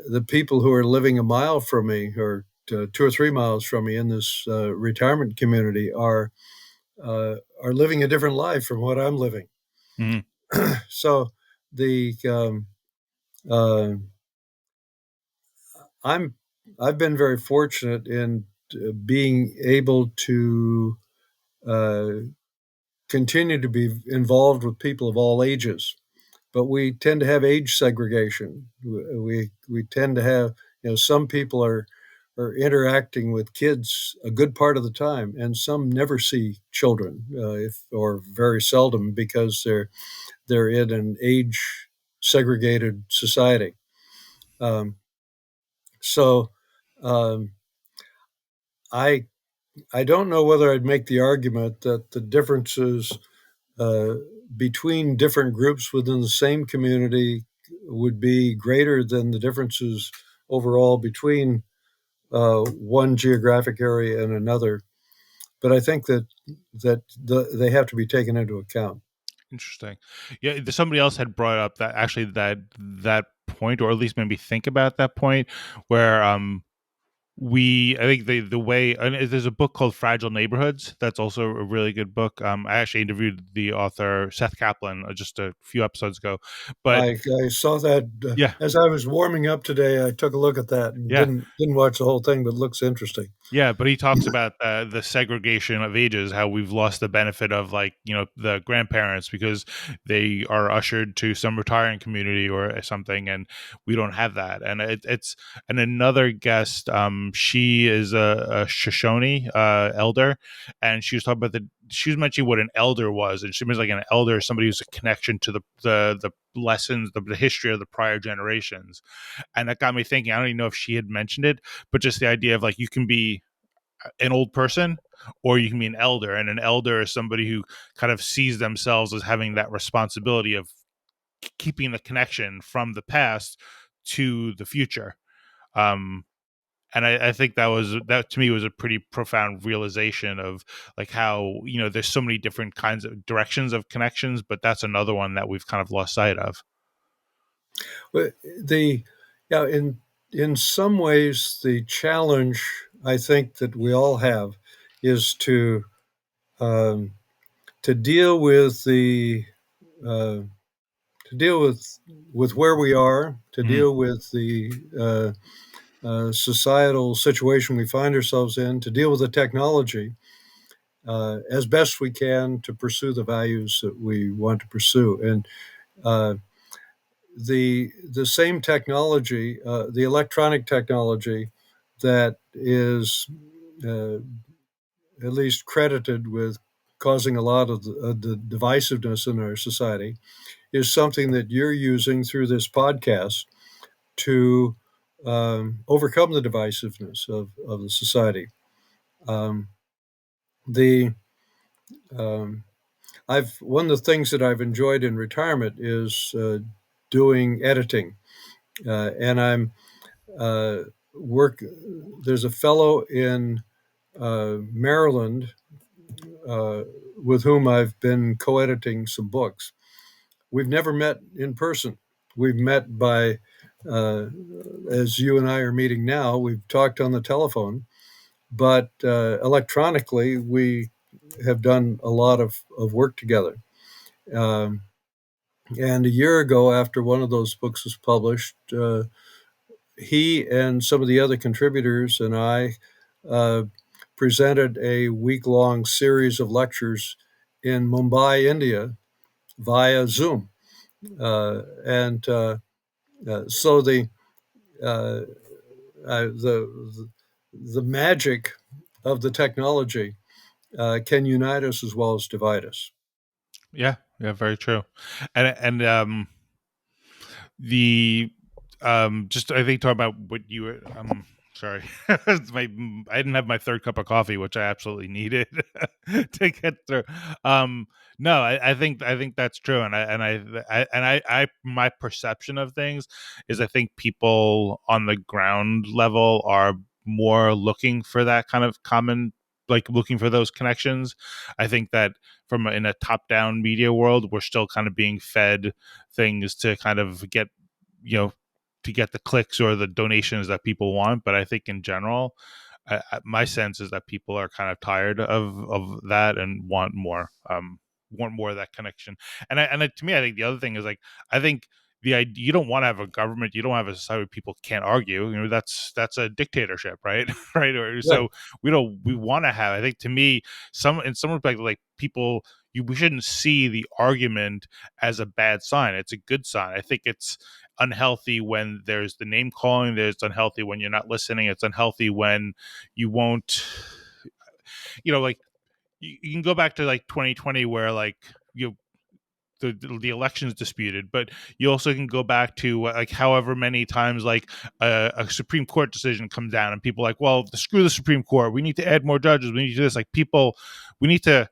the people who are living a mile from me or 2 or 3 miles from me in this retirement community are living a different life from what I'm living. Mhm. So the uh, I'm I've been very fortunate in being able to uh, continue to be involved with people of all ages, but we tend to have age segregation. We tend to have some people are interacting with kids a good part of the time, and some never see children, if or very seldom because they're in an age segregated society. Um, so um, I I don't know whether I'd make the argument that the differences uh, between different groups within the same community would be greater than the differences overall between one geographic area and another. But I think they have to be taken into account. Interesting. Yeah, somebody else had brought up that actually that point, or at least maybe think about that point, where I think the way, and there's a book called Fragile Neighborhoods that's also a really good book. I actually interviewed the author Seth Kaplan just a few episodes ago, but I saw that yeah, as I was warming up today. I took a look at that and yeah. didn't watch the whole thing, but it looks interesting. Yeah, but he talks about the segregation of ages, how we've lost the benefit of like the grandparents because they are ushered to some retiring community or something, and we don't have that. And it's and another guest, she is a Shoshone elder, and she was talking about she was mentioning what an elder was, and she was like an elder, somebody who's a connection to the lessons, the history of the prior generations, and that got me thinking. I don't even know if she had mentioned it, but just the idea of like you can be an old person or you can be an elder, and an elder is somebody who kind of sees themselves as having that responsibility of keeping the connection from the past to the future. um and I think that to me was a pretty profound realization of like how, there's so many different kinds of directions of connections, but that's another one that we've kind of lost sight of. But the yeah, in some ways, the challenge I think that we all have is um, to deal with the uh, to deal with where we are, to Mhm. deal with the societal situation we find ourselves in, to deal with the technology as best we can to pursue the values that we want to pursue. And uh, the same technology, the electronic technology that is uh, at least credited with causing a lot of the divisiveness in our society, is something that you're using through this podcast to overcome the divisiveness of the society. Um, the um, I've one of the things that I've enjoyed in retirement is doing editing, and I'm uh, work. There's a fellow in Maryland uh, with whom I've been co-editing some books. We've never met in person. We've met by, as you and I are meeting now, we've talked on the telephone, but electronically, we have done a lot of work together. Um, and a year ago, after one of those books was published, he and some of the other contributors and I uh, presented a week long series of lectures in Mumbai, India, via Zoom. And so uh, the the magic of the technology can unite us as well as divide us. Yeah, yeah, very true. And the just I think talking about what you were sorry. my I didn't have my third cup of coffee, which I absolutely needed to get through. um no, I think that's true, and I my perception of things is I think people on the ground level are more looking for that kind of common, like looking for those connections. I think that in a top down media world, we're still kind of being fed things to kind of get, you know to get the clicks or the donations that people want. But I think in general, my sense is that people are kind of tired of that and want more of that connection. To me, I think the other thing is like, I think the idea, you don't want to have a government, you don't have a society where people can't argue. That's a dictatorship, right? Right? Or Yeah, so we want to have. I think to me, in some respect, like people, we shouldn't see the argument as a bad sign. It's a good sign. I think it's unhealthy when there's the name calling. There's unhealthy when you're not listening. It's unhealthy when you won't, like you can go back to like 2020 where like you the election is disputed, but you also can go back to like however many times like a Supreme Court decision comes down and people are like, well, screw the Supreme Court, we need to add more judges, we need to do this. Like people, we need to,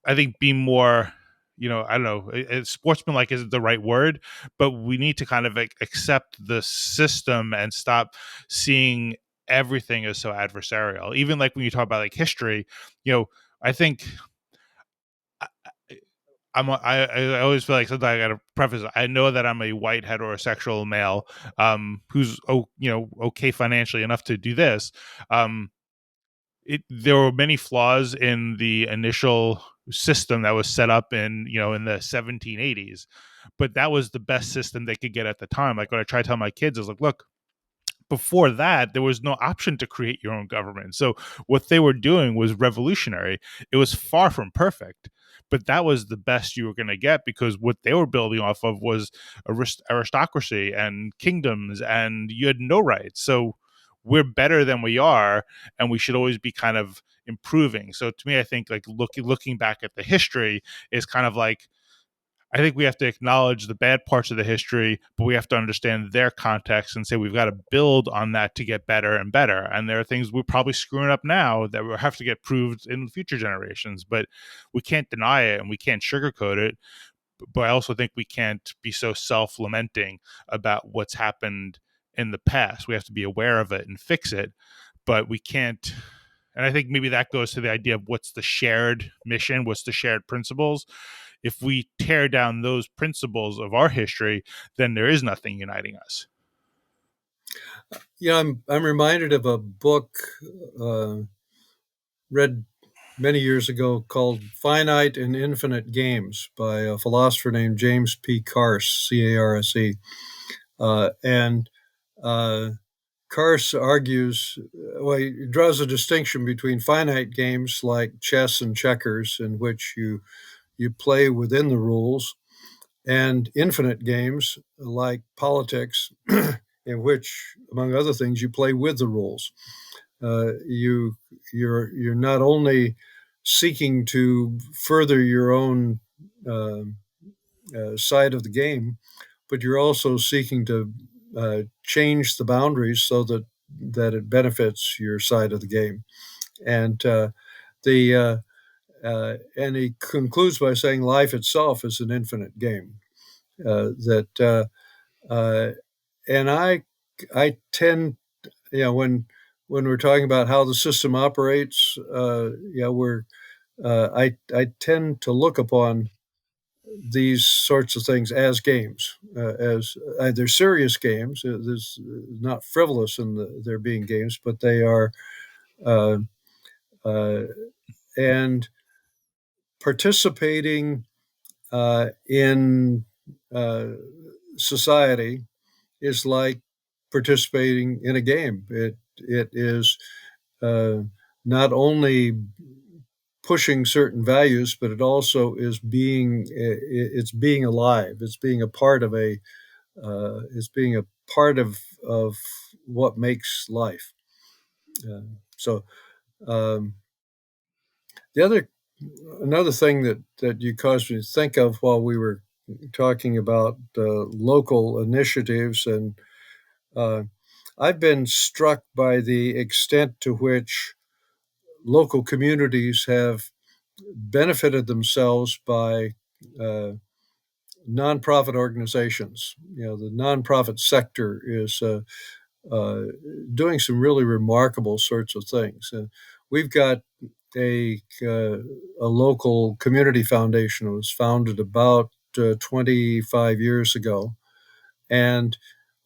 I think, be more, I don't know, sportsmanlike isn't the right word, but we need to kind of like accept the system and stop seeing everything as so adversarial. Even like when you talk about like history, I think I, I always feel like sometimes I got to preface. I know that I'm a white heterosexual male, who's okay financially enough to do this. Um, there were many flaws in the initial system that was set up in the 1780s, but that was the best system they could get at the time. Like what I try to tell my kids is like, look, before that there was no option to create your own government, so what they were doing was revolutionary. It was far from perfect, but that was the best you were going to get, because what they were building off of was aristocracy and kingdoms, and you had no rights. So we're better than we are, and we should always be kind of improving. So to me, I think like looking back at the history is kind of like, I think we have to acknowledge the bad parts of the history, but we have to understand their context and say we've got to build on that to get better and better. And there are things we're probably screwing up now that will have to get proved in future generations, but we can't deny it and we can't sugarcoat it. But I also think we can't be so self-lamenting about what's happened in the past. We have to be aware of it and fix it, but we can't. And I think maybe that goes to the idea of what's the shared mission, what's the shared principles. If we tear down those principles of our history, then there is nothing uniting us. I'm reminded of a book uh, read many years ago called Finite and Infinite Games by a philosopher named James P. Carse, Carse. And Carse argues, well, he draws a distinction between finite games like chess and checkers, in which you play within the rules, and infinite games like politics, in which, among other things, you play with the rules. You're not only seeking to further your own uh, side of the game, but you're also seeking to change the boundaries so that it benefits your side of the game. And the and he concludes by saying life itself is an infinite game. That uh, and I tend, when we're talking about how the system operates, we're I tend to look upon these sorts of things as games, as they're serious games. There's not frivolous in there being games, but they are, uh, uh, and participating in society is like participating in a game. It is uh, not only pushing certain values, but it also is it's being alive. It's being a part of it's being a part of what makes life. So um, the other another thing that you caused me to think of while we were talking about local initiatives, and uh, I've been struck by the extent to which local communities have benefited themselves by uh, nonprofit organizations. The nonprofit sector is uh, doing some really remarkable sorts of things. We've got a a local community foundation that was founded about 25 years ago, and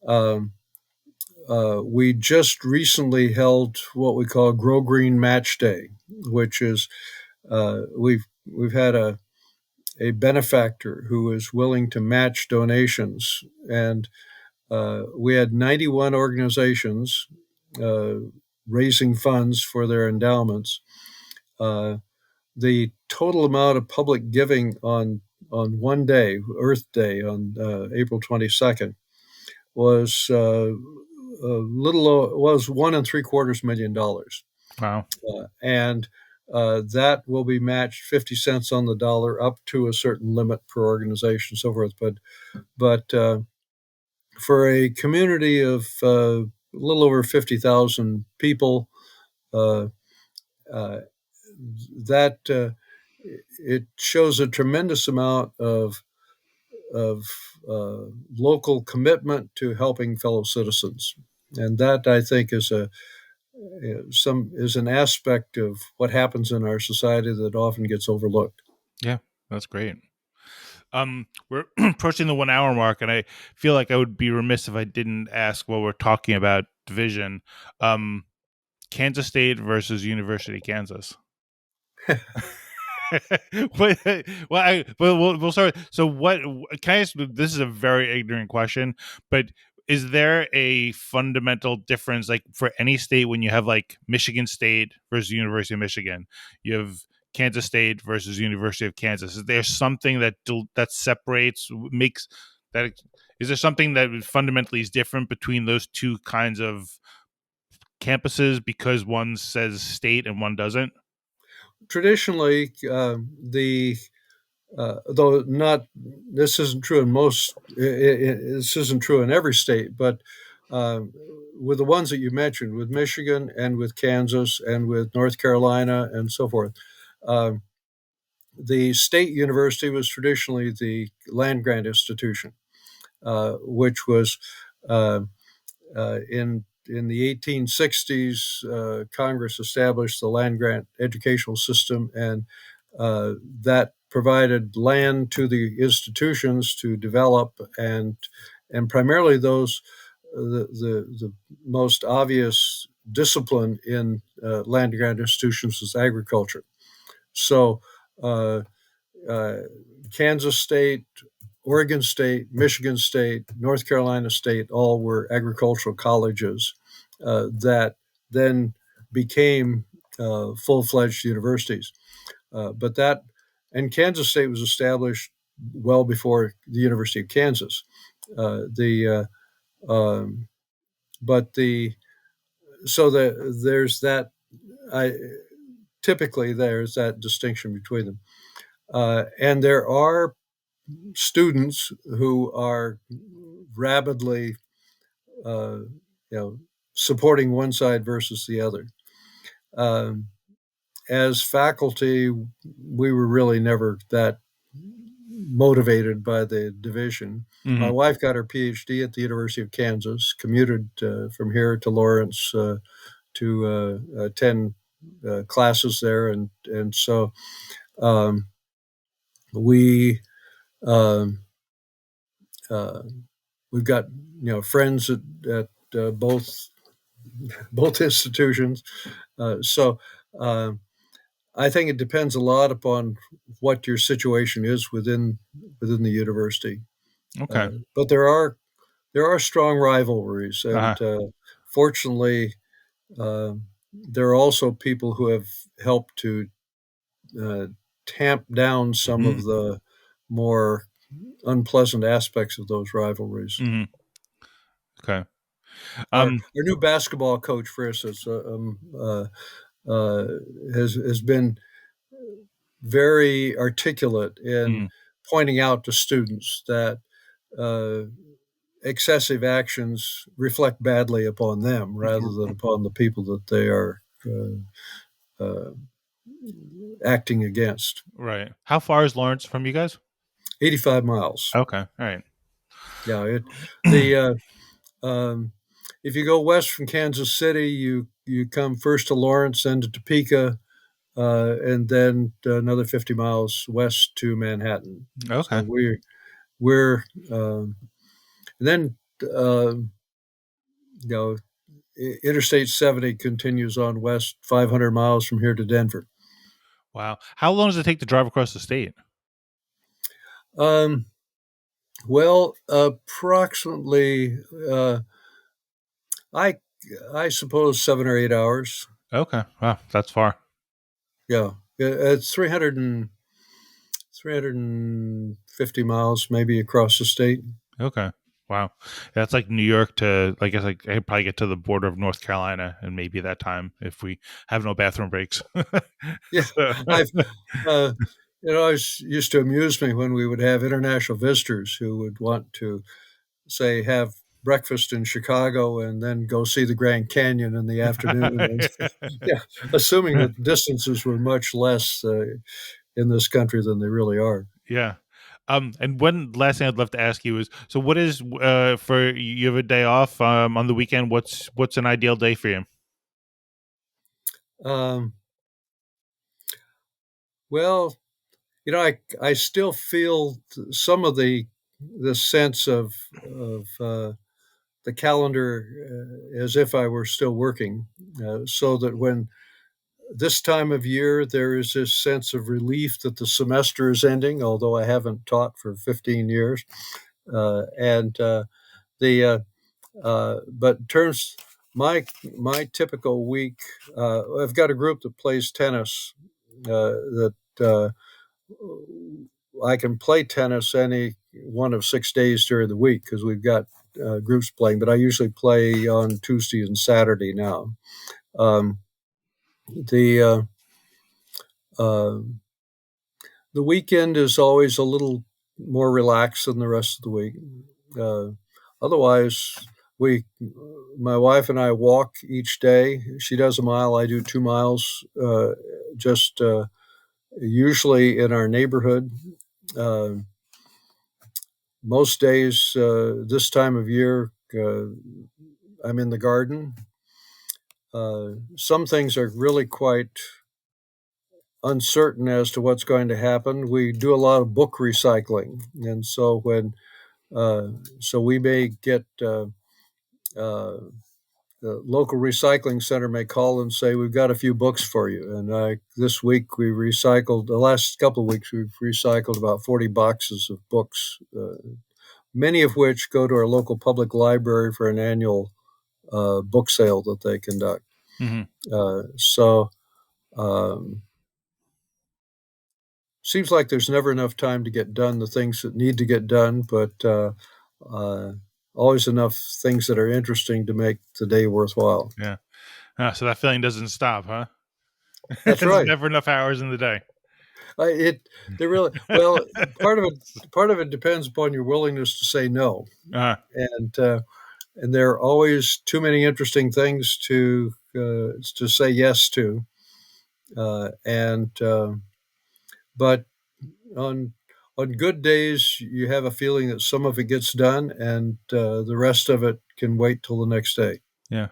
um, we just recently held what we call Grow Green Match Day, which is we've had a benefactor who is willing to match donations, and we had 91 organizations uh, raising funds for their endowments. Uh, the total amount of public giving on one day, Earth Day, on April 22nd, was was $1.75 million, Wow. and that will be matched 50 cents on the dollar up to a certain limit per organization, so forth. But for a community of a little over 50,000 people, uh, uh, that it shows a tremendous amount of local commitment to helping fellow citizens, and that, I think, is an aspect of what happens in our society that often gets overlooked. Yeah, that's great. We're approaching the 1 hour mark, and I feel like I would be remiss if I didn't ask while we're talking about division. Um, Kansas State versus University of Kansas. Wait, we'll start. So, what can I ask? This is a very ignorant question, but is there a fundamental difference, like for any state, when you have like Michigan State versus University of Michigan, you have Kansas State versus University of Kansas? Is there something that separates, makes that? Is there something that fundamentally is different between those two kinds of campuses because one says state and one doesn't? traditionally, the though not this isn't true in most. This isn't true in every state, but uh, with the ones that you mentioned, with Michigan and with Kansas and with North Carolina and so forth, uh, the state university was traditionally the land grant institution, which was uh, in the 1860s. Congress established the land grant educational system, and that provided land to the institutions to develop, and primarily those the most obvious discipline in land grant institutions is agriculture. So uh, uh, Kansas State, Oregon State, Michigan State, North Carolina State, all were agricultural colleges that then became full-fledged universities. But that, and Kansas State was established well before the University of Kansas. The but the so there's that. I typically there's that distinction between them, and there are students who are rabidly, uh, supporting one side versus the other. Um, as faculty, we were really never that motivated by the division. My Hmm. wife got her PhD at the University of Kansas, commuted from here to Lawrence to attend classes there, and so um, we um, uh, we've got friends at both institutions. So uh, I think it depends a lot upon what your situation is within the university. Okay. But there are strong rivalries, Uh-huh. and fortunately, there are also people who have helped to uh, tamp down some Hmm. of the more unpleasant aspects of those rivalries. Hmm. Okay. Our, Um. our new basketball coach, for instance, uh, has been very articulate in Mm. pointing out to students that uh, excessive actions reflect badly upon them rather than upon the people that they are uh, acting against. Right. How far is Lawrence from you guys? 85 miles. Okay. All right. Yeah, the um, if you go west from Kansas City, you come first to Lawrence, then to Topeka, and then another 50 miles west to Manhattan. So Okay. we're and then uh, you know Interstate 70 continues on west 500 miles from here to Denver. Wow. How long does it take to drive across the state? Um, well, approximately, I I suppose 7 or 8 hours. Okay. Wow. That's far. Yeah, it's 350 miles maybe across the state. Okay. Wow. That's like New York to, I guess, like I could probably get to the border of North Carolina and maybe that time if we have no bathroom breaks. Yeah, So, I've uh, it used to amuse me when we would have international visitors who would want to say have breakfast in Chicago and then go see the Grand Canyon in the afternoon. And yeah, assuming that distances were much less in this country than they really are. yeah. And one last thing I'd love to ask you is, so what is for you have a day off on the weekend? What's an ideal day for you? Um, well, I still feel some of the sense of the calendar as if I were still working, so that when this time of year there is this sense of relief that the semester is ending, although I haven't taught for 15 years, and the but in terms my typical week, I've got a group that plays tennis that. I can play tennis any one of 6 days during the week because we've got groups playing, but I usually play on Tuesday and Saturday now. Um, the Um, the weekend is always a little more relaxed than the rest of the week. Uh, Otherwise, we, my wife and I walk each day. She does a mile, I do 2 miles, just usually in our neighborhood. Uh, Most days, this time of year, I'm in the garden. Some things are really quite uncertain as to what's going to happen. We do a lot of book recycling, and so uh, we may get the local recycling center may call and say we've got a few books for you. And this week we recycled. The last couple of weeks we've recycled about 40 boxes of books, many of which go to our local public library for an annual book sale that they conduct. Mm-hmm. So. Um, Seems like there's never enough time to get done the things that need to get done, but uh, always enough things that are interesting to make the day worthwhile. Yeah. So that feeling doesn't stop, huh? That's There's right. never enough hours in the day. It they really well. Part of it depends upon your willingness to say no, Uh, and there are always too many interesting things to say yes to, and but on good days, you have a feeling that some of it gets done, and the rest of it can wait till the next day. yeah.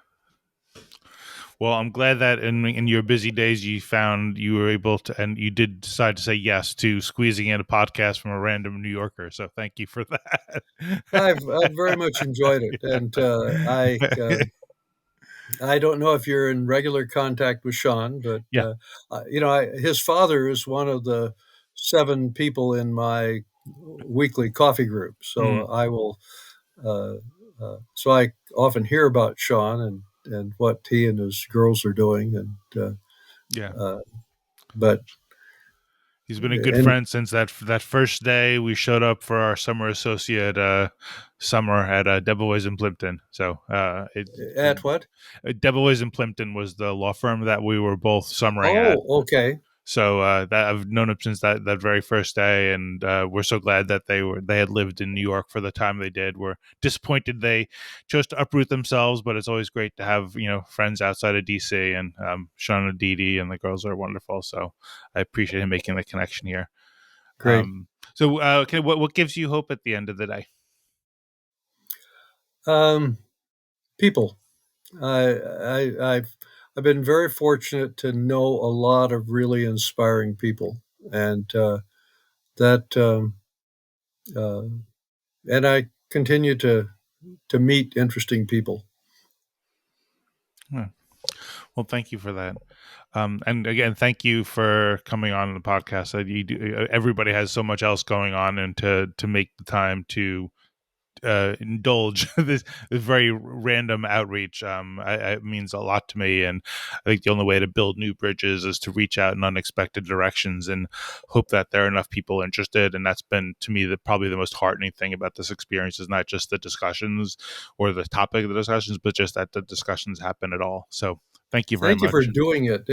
Well, I'm glad that in your busy days you were able to, and you did decide to say yes to squeezing in a podcast from a random New Yorker. So thank you for that. I've very much enjoyed it, and I don't know if you're in regular contact with Sean, but Yeah. his father is one of the 7 people in my weekly coffee group. Mm, So I will. Uh, so I often hear about Sean and what he and his girls are doing, yeah. uh, but He's been a good and friend since that first day we showed up for our summer associate summer at Debevoise and Plimpton. So at what? Debevoise and Plimpton was the law firm that we were both summering at. Oh, okay, So that I've known him since that very first day, and we're so glad that they had lived in New York for the time they did. We're disappointed they chose to uproot themselves, but it's always great to have friends outside of DC. And Sean and Dee and the girls are wonderful. So I appreciate him making the connection here. great. Okay, what gives you hope at the end of the day? Um, People. I've been very fortunate to know a lot of really inspiring people, and that uh, and I continue to meet interesting people. Hmm. Well, thank you for that. And again, thank you for coming on the podcast. Everybody has so much else going on, and to make the time to indulge this very random outreach it means a lot to me. And I think the only way to build new bridges is to reach out in unexpected directions and hope that there are enough people interested. And that's been, to me, probably the most heartening thing about this experience is not just the discussions or the topic of the discussions, but just that the discussions happen at all. So thank you very Thank you for much. doing it.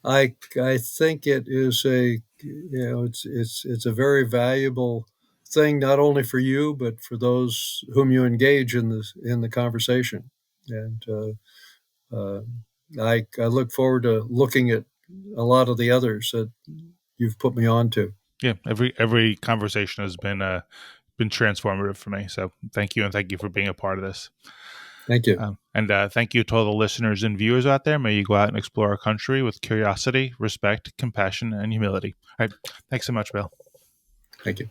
I think it is it's a very valuable thing, not only for you but for those whom you engage in the conversation. And uh, I look forward to looking at a lot of the others that you've put me on to. Yeah, every conversation has been transformative for me. So thank you, and thank you for being a part of this. Thank you. And thank you to all the listeners and viewers out there. May you go out and explore our country with curiosity, respect, compassion, and humility. All right. Thanks so much, Bill. Thank you.